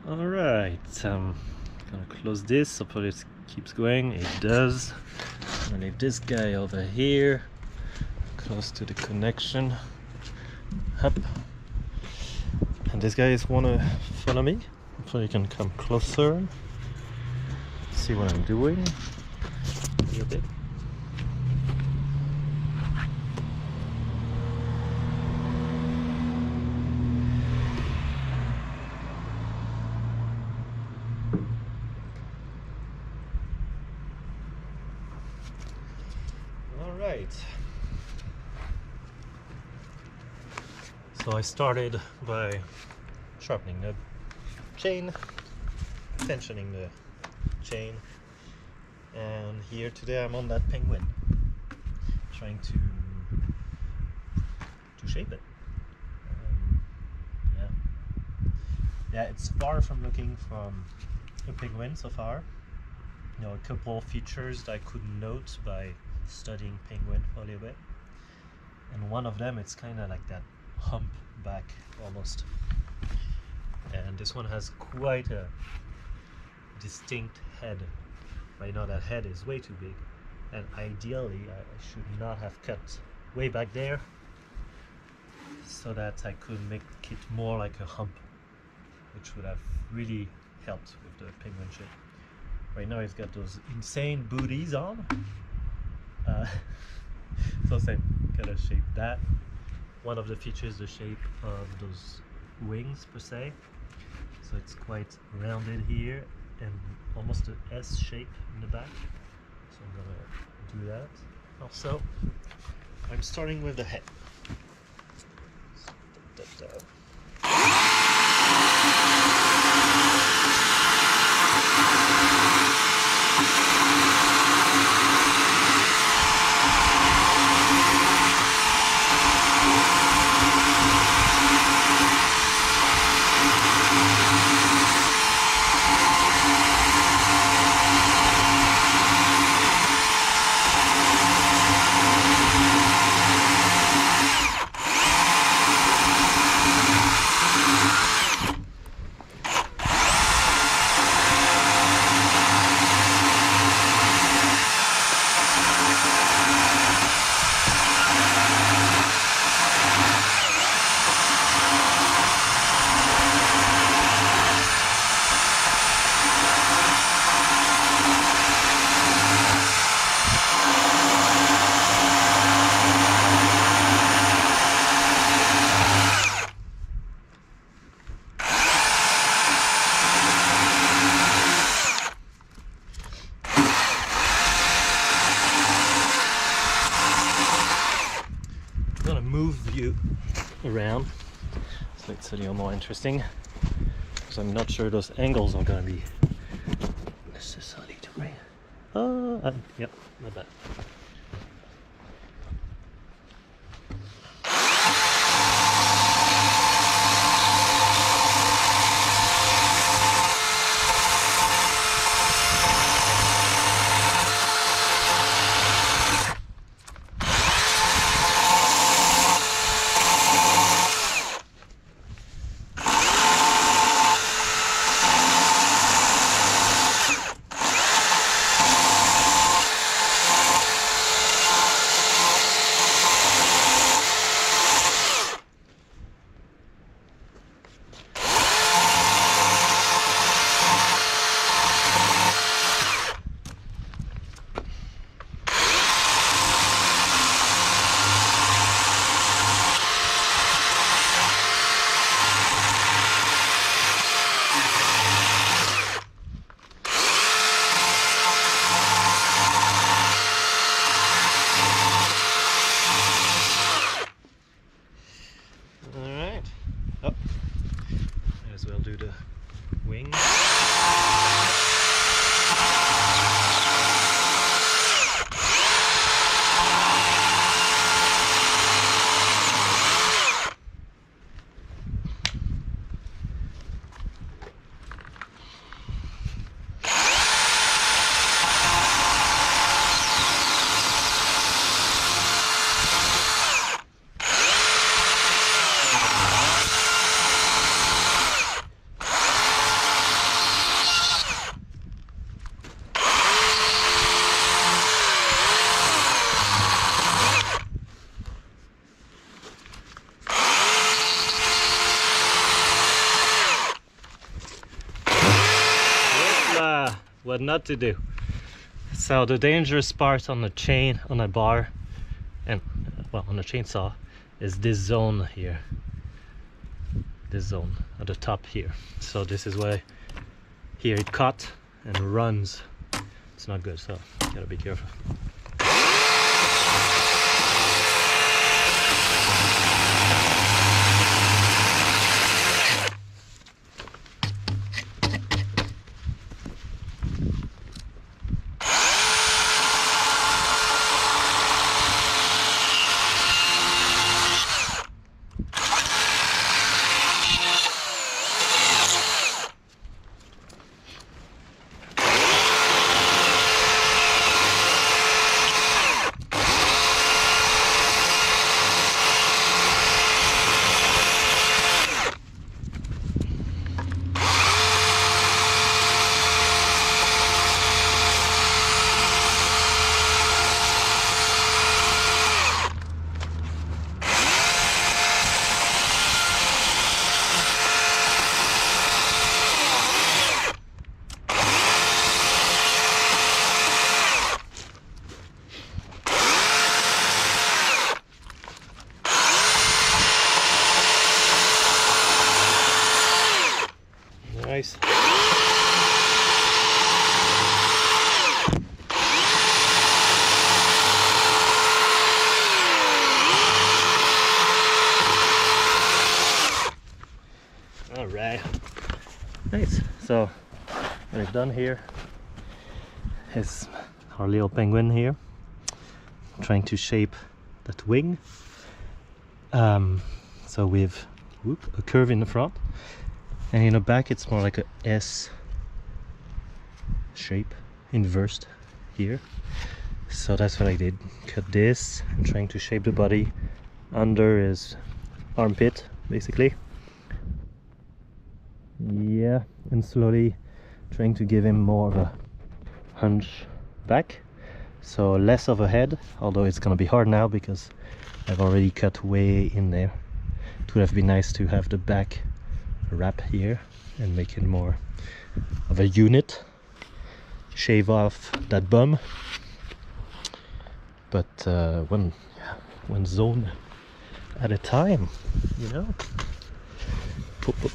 Alright, I'm gonna close this, hopefully it keeps going. It does. I'm gonna leave this guy over here, close to the connection. Up. And this guy is wanna follow me. Hopefully you can come closer, see what I'm doing a little bit. Alright. So I started by sharpening the chain, tensioning the chain, and here today I'm on that penguin, trying to shape it. Yeah, it's far from looking from a penguin so far. You know, a couple features that I could note by studying penguin for a little bit, and one of them, it's kind of like that hump back almost, and this one has quite a distinct head. Right now that head is way too big, and ideally I should not have cut way back there so that I could make it more like a hump, which would have really helped with the penguin shape. Right now it's got those insane booties on, so I gotta shape that. One of the features, the shape of those wings per se, so it's quite rounded here and almost an S shape in the back, so I'm gonna do that. Also, I'm starting with the head. Around, so it's a little more interesting, because I'm not sure those angles are going to be necessary to bring. Yep, not bad. what not to do. So the dangerous part on the chain, on a bar, and well, on a chainsaw, is this zone here. This zone at the top here. So this is why here it cut and runs. It's not good, so you gotta be careful. Nice. All right. Nice. So what I've done here is our little penguin here, trying to shape that wing. So we've a curve in the front, and in the back it's more like a S shape, inversed here. So that's what I did. Cut this and trying to shape the body under his armpit, basically. Yeah, and slowly trying to give him more of a hunch back, so less of a head, although it's gonna be hard now because I've already cut way in there. It would have been nice to have the back wrap here and make it more of a unit, shave off that bum, but one zone at a time, you know. Poop, poop.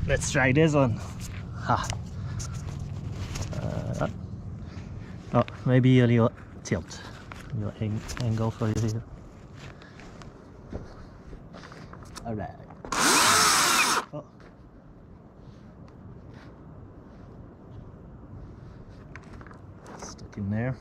Let's try this one. Oh, maybe a little tilt, a little angle for you here. Alright. Oh. Stuck in there.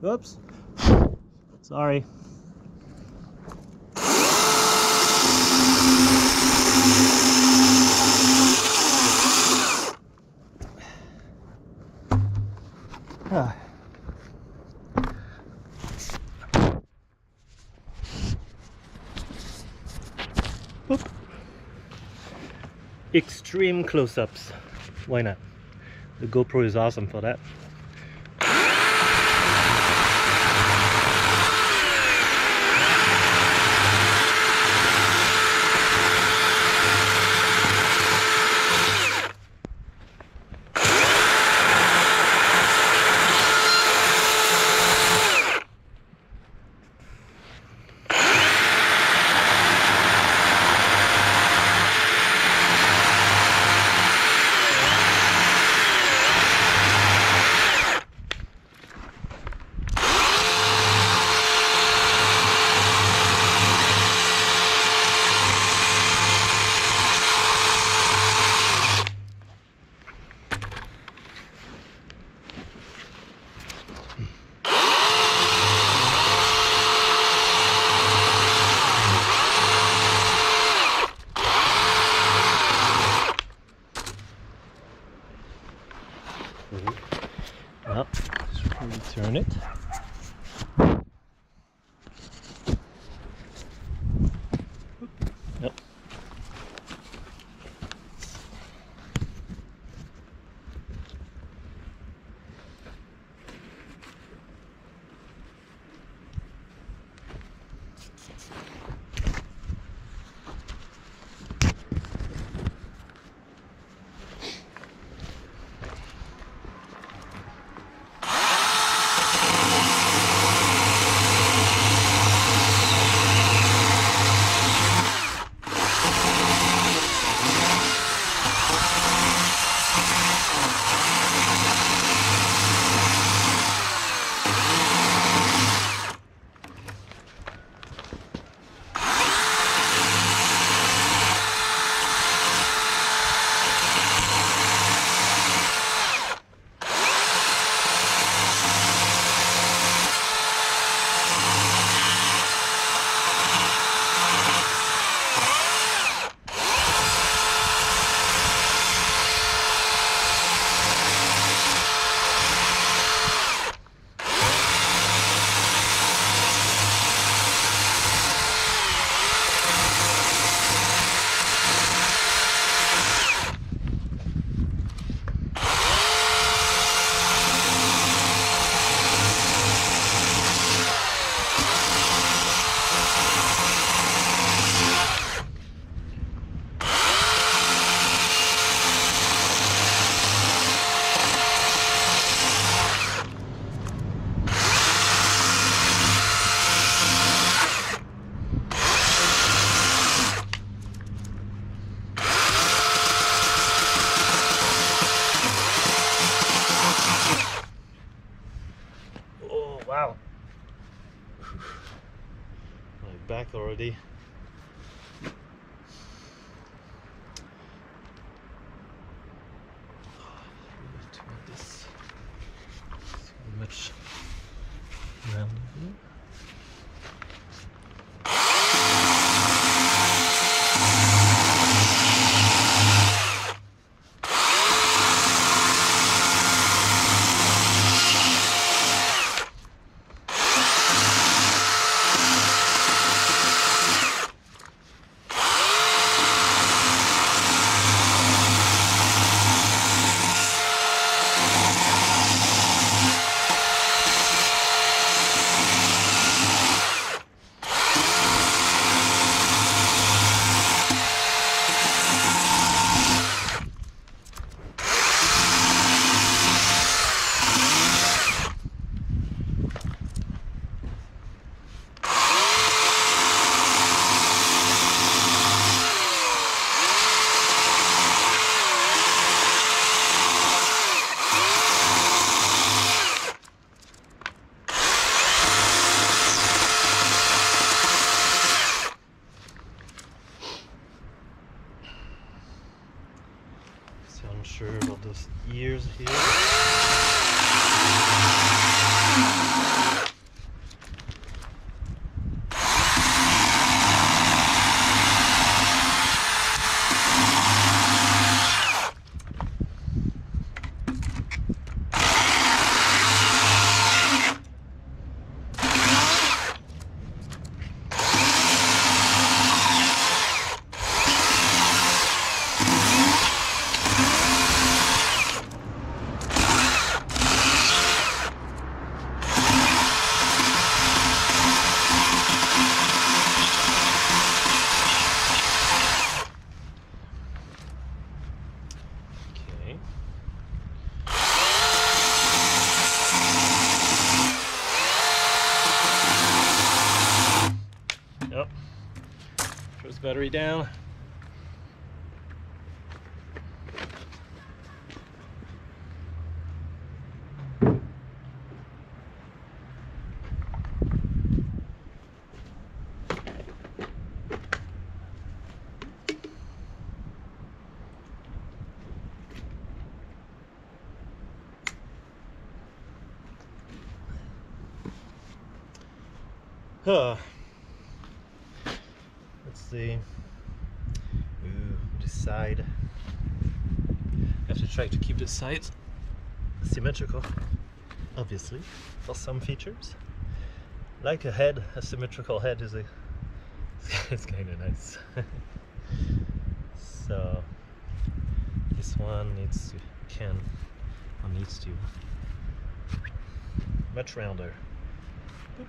Oops. Sorry. Ah. Oop. Extreme close-ups. Why not? The GoPro is awesome for that. Well, just return it. Nope. Wow. My back already. This so much around here. those ears here. Yep. First battery down. Huh. Let's see. Ooh, this side. I have to try to keep the sides symmetrical, obviously, for some features. Like a head, a symmetrical head is a it's kind of nice. So this one needs to much rounder. Boop.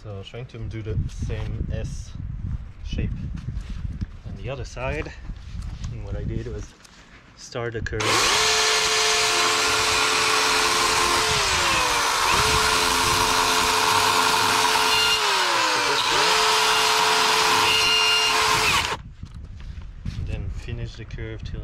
So trying to do the same S shape on the other side, and what I did was start the curve. And then finish the curve till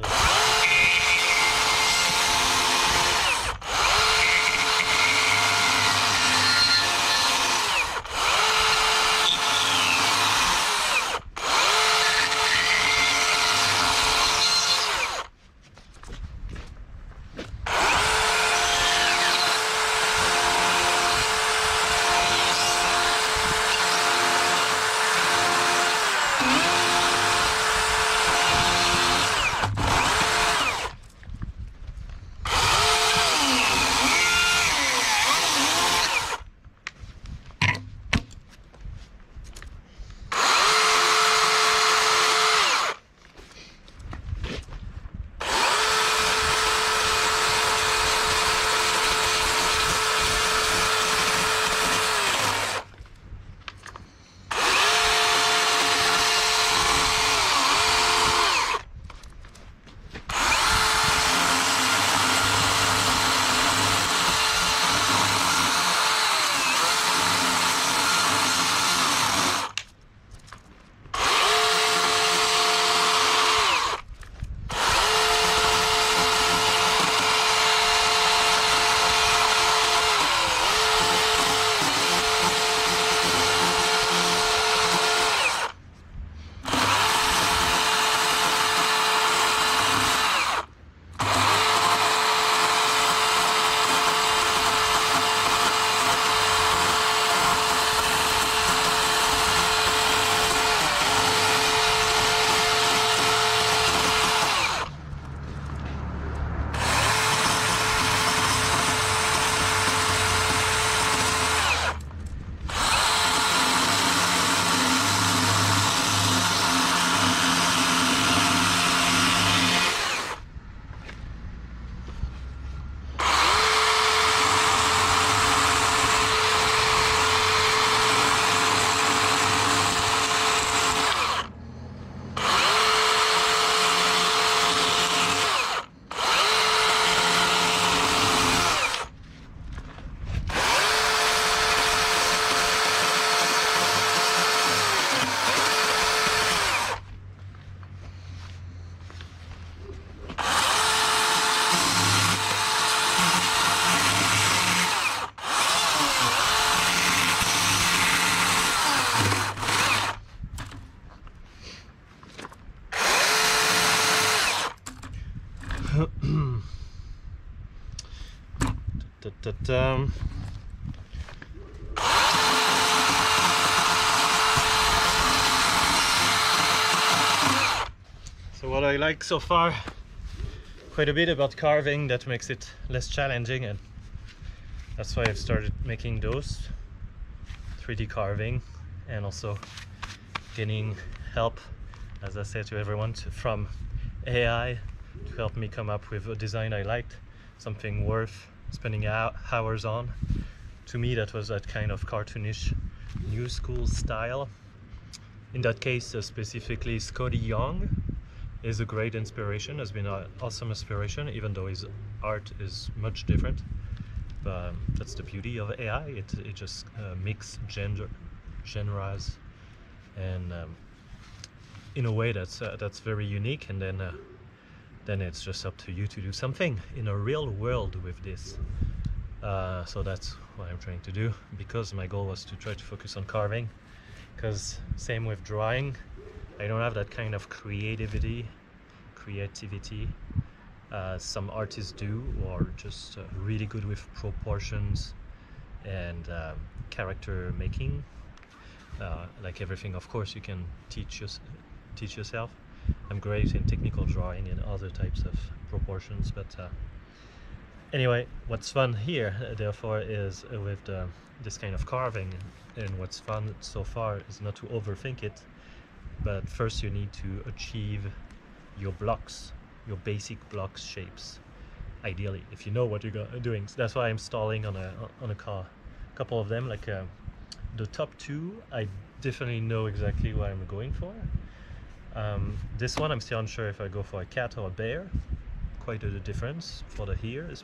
so what I like so far quite a bit about carving that makes it less challenging, and that's why I've started making those 3D carving, and also getting help, as I said to everyone, from AI to help me come up with a design I liked, something worth spending hours on. To me, that was that kind of cartoonish new school style. In that case, specifically Scotty Young is a great inspiration, has been an awesome inspiration, even though his art is much different. But that's the beauty of AI. It just mix genres, and in a way that's very unique. And then it's just up to you to do something in a real world with this. So that's what I'm trying to do, because my goal was to try to focus on carving, because same with drawing, I don't have that kind of creativity. Some artists do, who are just really good with proportions and character making. Like everything, of course, you can teach yourself. I'm great in technical drawing and other types of proportions, but anyway, what's fun here, therefore, is with this kind of carving, and what's fun so far is not to overthink it, but first you need to achieve your blocks, your basic blocks shapes, ideally, if you know what you're doing. So that's why I'm stalling on a couple of them. Like the top two, I definitely know exactly what I'm going for. This one, I'm still unsure if I go for a cat or a bear. Quite a difference for the ears,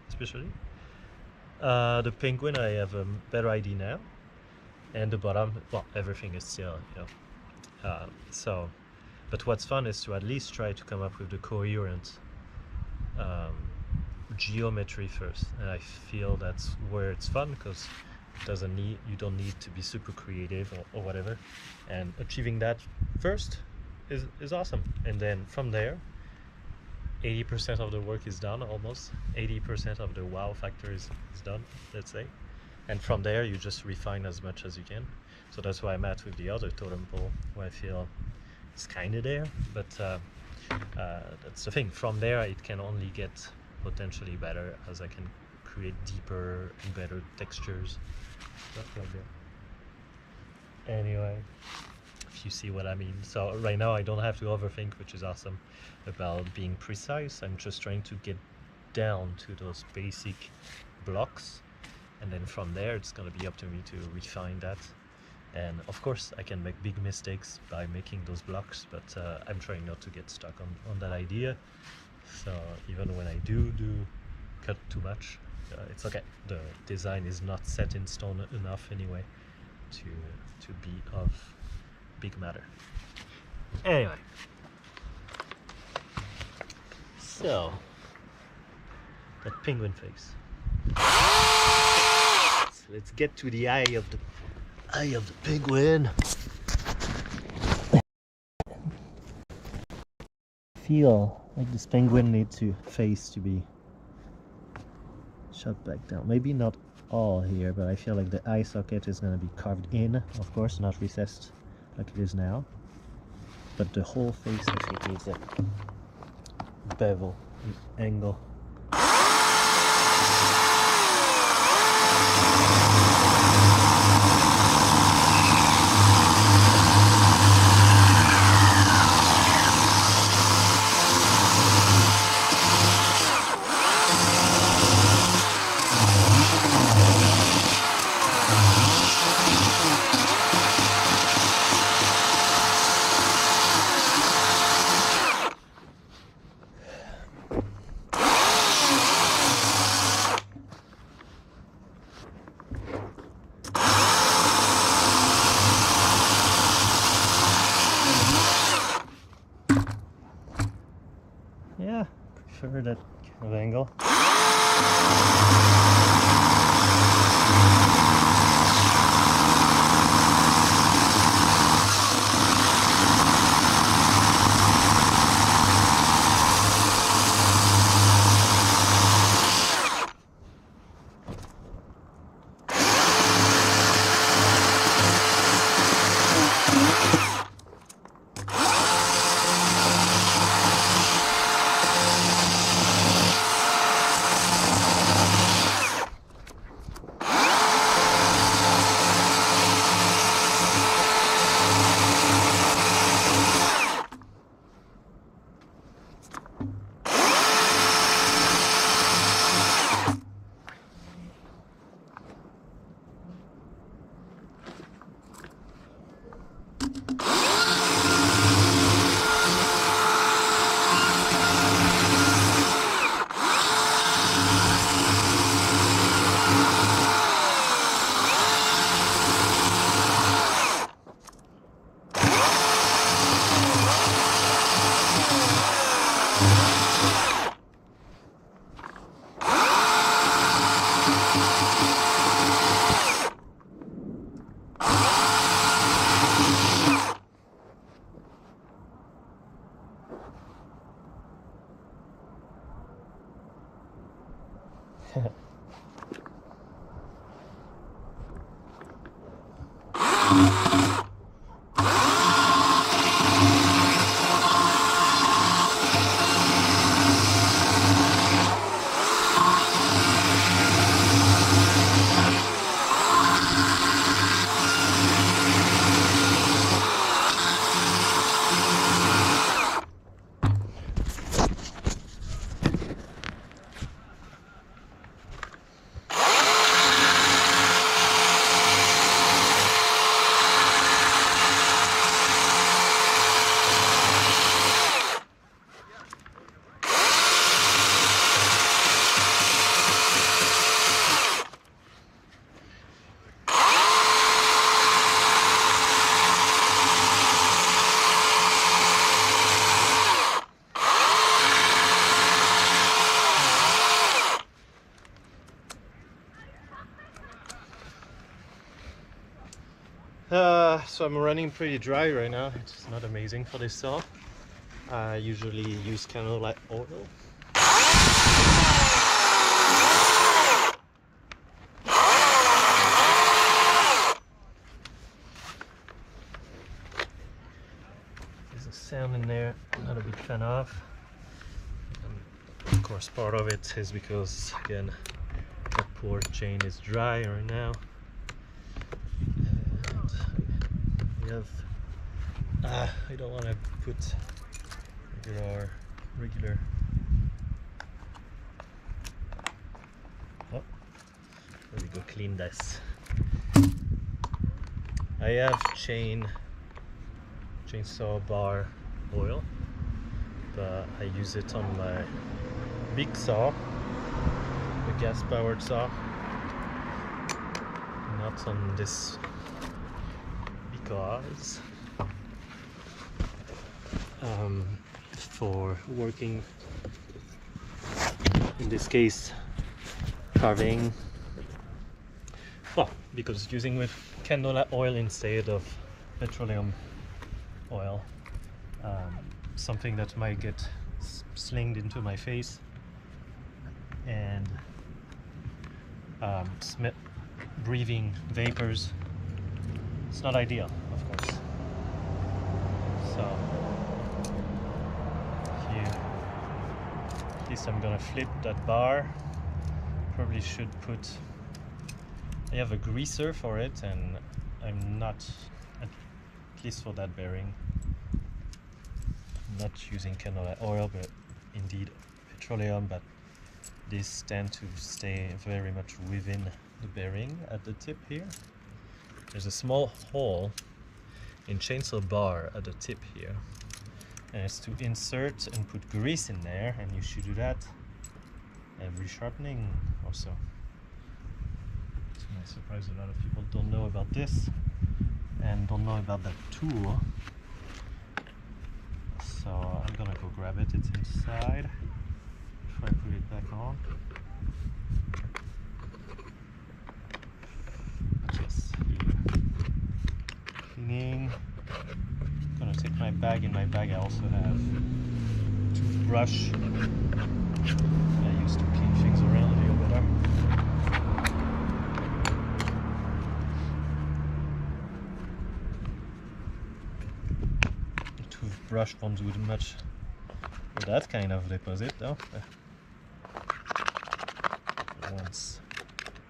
especially. The penguin, I have a better idea now, and the bottom, well, everything is still, so. But what's fun is to at least try to come up with the coherent geometry first, and I feel that's where it's fun, because you don't need to be super creative or whatever, and achieving that first is awesome. And then from there, 80% of the work is done, almost 80% of the wow factor is done, let's say, and from there you just refine as much as you can. So that's why I'm at with the other totem pole, where I feel it's kind of there, but that's the thing. From there it can only get potentially better as I can create deeper and better textures, stuff like that. Anyway, if you see what I mean. So right now I don't have to overthink, which is awesome, about being precise. I'm just trying to get down to those basic blocks, and then from there it's going to be up to me to refine that. And of course I can make big mistakes by making those blocks, but I'm trying not to get stuck on that idea. So even when I do cut too much, it's okay. The design is not set in stone enough anyway to be of big matter. Anyway, so that penguin face. So let's get to the eye of the penguin. Feel like this penguin needs to face to be shut back down. Maybe not all here, but I feel like the eye socket is going to be carved in, of course, not recessed like it is now. But the whole face, I think, needs a bevel, an angle. Yeah, prefer that kind of angle. So I'm running pretty dry right now. It's not amazing for this saw. I usually use canola oil. There's a sound in there I'm not a big fan of. And of course part of it is because, again, that poor chain is dry right now. We have I don't want to put regular oh, there we go, clean this. I have chainsaw bar oil, but I use it on my big saw, the gas powered saw, not on this, because for working, in this case carving, well, because using with canola oil instead of petroleum oil, something that might get slinged into my face and breathing vapors, it's not ideal, of course. So here, at least I'm gonna flip that bar. Probably should put, I have a greaser for it, and I'm not, at least for that bearing, I'm not using canola oil, but indeed petroleum, but these tend to stay very much within the bearing at the tip here. There's a small hole in chainsaw bar at the tip here, and it's to insert and put grease in there, and you should do that every sharpening also. To my surprise, a lot of people don't know about this and don't know about that tool. So I'm gonna go grab it, it's inside, before I put it back on. Yes, here. Cleaning. I'm gonna take my bag. In my bag I also have toothbrush I use to clean things around a little better. The toothbrush won't do much for that kind of deposit though. Once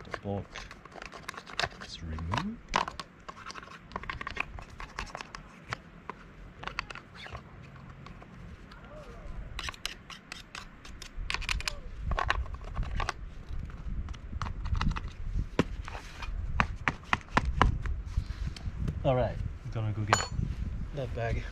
the bulk is removed, alright, I'm gonna go get that bag.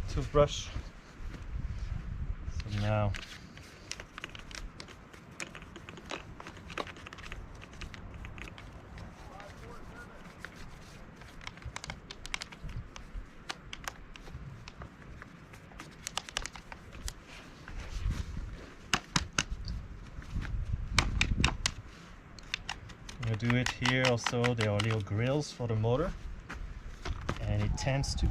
Toothbrush. So now I'm gonna do it here also. There are little grills for the motor, and it tends to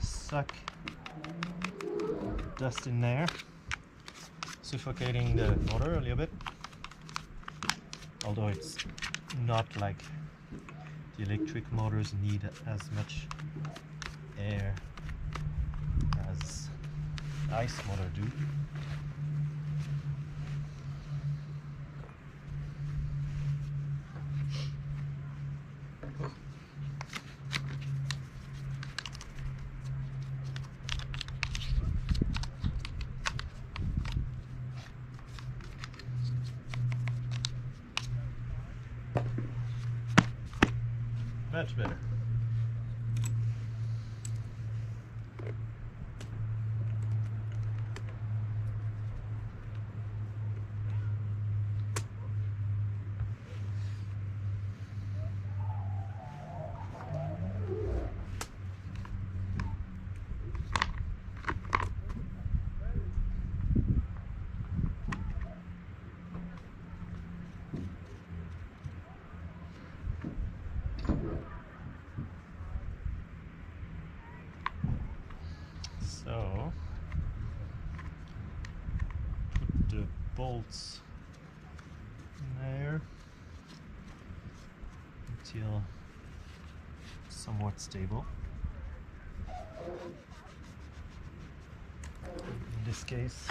suck dust in there, suffocating the motor a little bit, although it's not like the electric motors need as much air as ice motor do. Much better. So, put the bolts in there until somewhat stable. In this case,